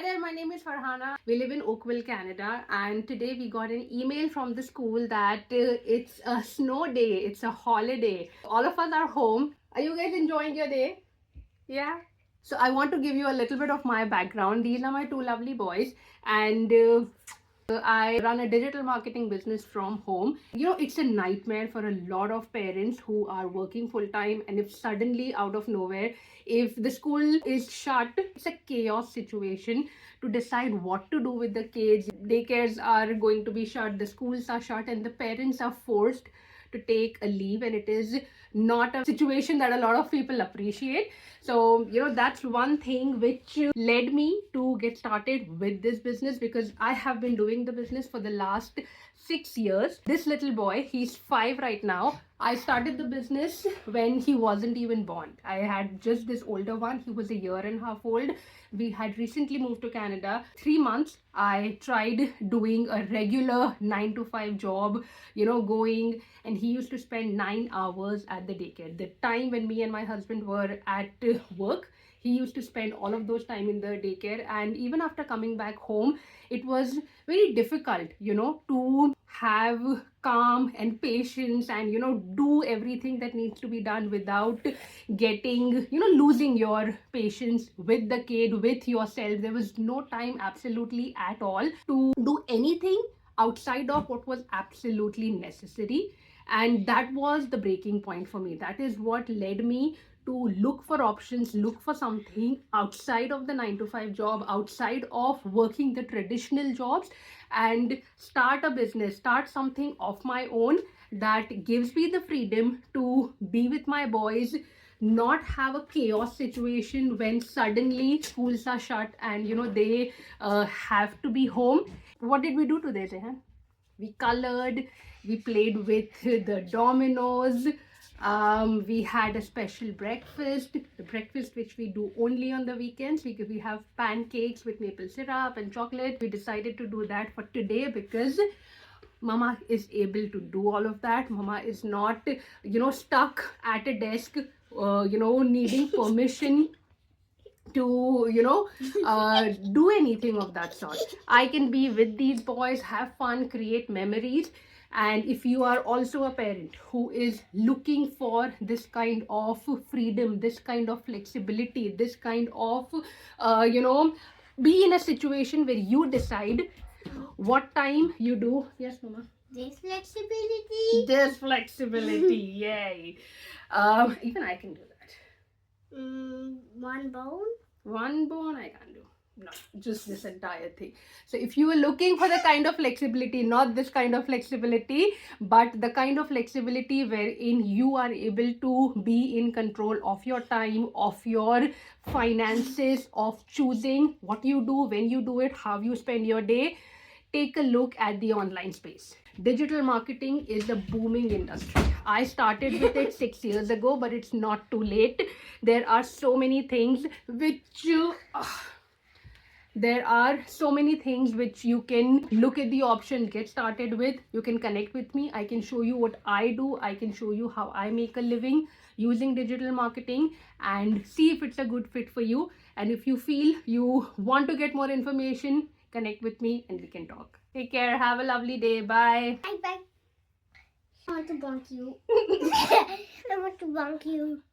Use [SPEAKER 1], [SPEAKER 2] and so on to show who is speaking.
[SPEAKER 1] Hi there, my name is Farhana. We live in Oakville, Canada, and today we got an email from the school that it's a snow day, it's a holiday. All of us are home. Are you guys enjoying your day? Yeah. So I want to give you a little bit of my background. These are my two lovely boys, and I run a digital marketing business from home. You know, it's a nightmare for a lot of parents who are working full time, and if suddenly out of nowhere, if the school is shut, it's a chaos situation to decide what to do with the kids. Daycares are going to be shut, the schools are shut, and the parents are forced to take a leave, and it is not a situation that a lot of people appreciate. So you know, that's one thing which led me to get started with this business, because I have been doing the business for the last 6 years. This little boy, he's 5 right now. I started the business when he wasn't even born. I had just this older one. He was a year and a half old. We had recently moved to Canada. 3 months I tried doing a regular 9 to 5 job, you know, going, and he used to spend 9 hours at the daycare. The time when me and my husband were at work, he used to spend all of those time in the daycare. And even after coming back home, it was very difficult, you know, to have calm and patience and, you know, do everything that needs to be done without getting, you know, losing your patience with the kid, with yourself. There was no time absolutely at all to do anything outside of what was absolutely necessary. And that was the breaking point for me. That is what led me to look for options, look for something outside of the 9 to 5 job, outside of working the traditional jobs, and start a business, start something of my own that gives me the freedom to be with my boys, not have a chaos situation when suddenly schools are shut and, you know, they have to be home. What did we do today, Zehan? We colored, we played with the dominoes, we had a special breakfast, the breakfast which we do only on the weekends. We have pancakes with maple syrup and chocolate. We decided to do that for today because Mama is able to do all of that. Mama is not, you know, stuck at a desk, you know, needing permission to, you know, do anything of that sort. I can be with these boys, have fun, create memories. And if you are also a parent who is looking for this kind of freedom, this kind of flexibility, this kind of you know, be in a situation where you decide what time you do. Yes, Mama.
[SPEAKER 2] There's flexibility.
[SPEAKER 1] There's flexibility. Yay. Even I can do that.
[SPEAKER 2] One bone.
[SPEAKER 1] One bone I can't do. No, just this entire thing. So if you are looking for the kind of flexibility, not this kind of flexibility, but the kind of flexibility wherein you are able to be in control of your time, of your finances, of choosing what you do, when you do it, how you spend your day, take a look at the online space. Digital marketing is a booming industry. I started with it 6 years ago, but it's not too late. There are so many things which you can look at the option, get started with. You can connect with me. I can show you what I do. I can show you how I make a living using digital marketing, and see if it's a good fit for you. And if you feel you want to get more information, connect with me and we can talk. Take care. Have a lovely day. Bye.
[SPEAKER 2] Bye bye. I want to bonk you. I want to bonk you.